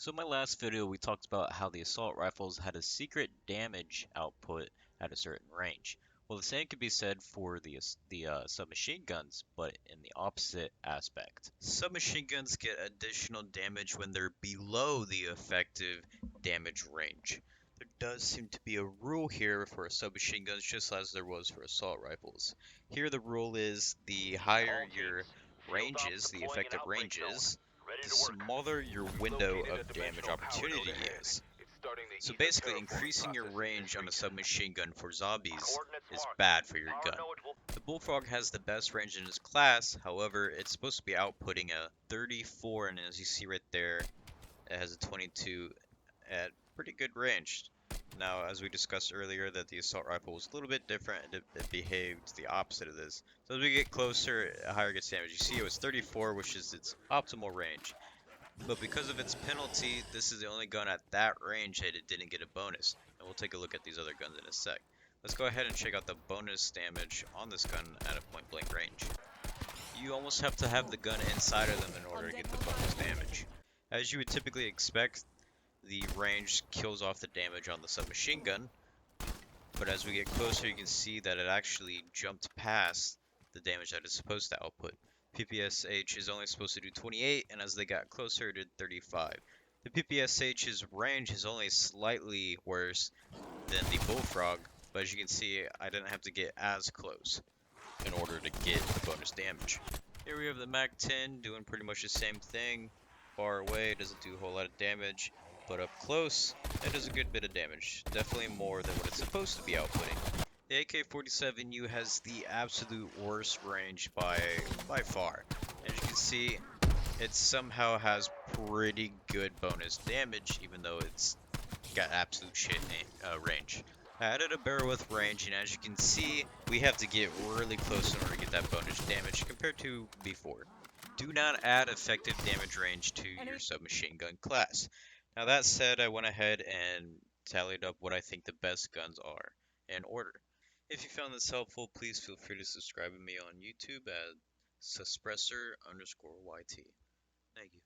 So in my last video, we talked about how the assault rifles had a secret damage output at a certain range. Well, the same could be said for the submachine guns, but in the opposite aspect. Submachine guns get additional damage when they're below the effective damage range. There does seem to be a rule here for submachine guns, just as there was for assault rifles. Here the rule is the higher your ranges, the effective ranges, the smaller your window of damage opportunity is. So basically, increasing your range on a submachine gun for zombies is bad for your gun. The Bullfrog has the best range in its class, however, it's supposed to be outputting a 34, and as you see right there, it has a 22 at pretty good range. Now, as we discussed earlier, that the assault rifle was a little bit different, it behaved the opposite of this. So as we get closer, higher gets damage. You see it was 34, which is its optimal range. But because of its penalty, this is the only gun at that range that it didn't get a bonus. And we'll take a look at these other guns in a sec. Let's go ahead and check out the bonus damage on this gun at a point blank range. You almost have to have the gun inside of them in order to get the bonus damage. As you would typically expect, the range kills off the damage on the submachine gun, but as we get closer you can see that it actually jumped past the damage that it's supposed to output. PPSH is only supposed to do 28, and as they got closer it did 35. The PPSH's range is only slightly worse than the Bullfrog, but as you can see I didn't have to get as close in order to get the bonus damage. Here we have the MAC-10 doing pretty much the same thing. Far away, it doesn't do a whole lot of damage, but up close, it does a good bit of damage. Definitely more than what it's supposed to be outputting. The AK-47U has the absolute worst range by far. As you can see, it somehow has pretty good bonus damage, even though it's got absolute shit range. I added a barrel with range, and as you can see, we have to get really close in order to get that bonus damage compared to before. Do not add effective damage range to your submachine gun class. Now that said, I went ahead and tallied up what I think the best guns are in order. If you found this helpful, please feel free to subscribe to me on YouTube at Suspressor_YT. Thank you.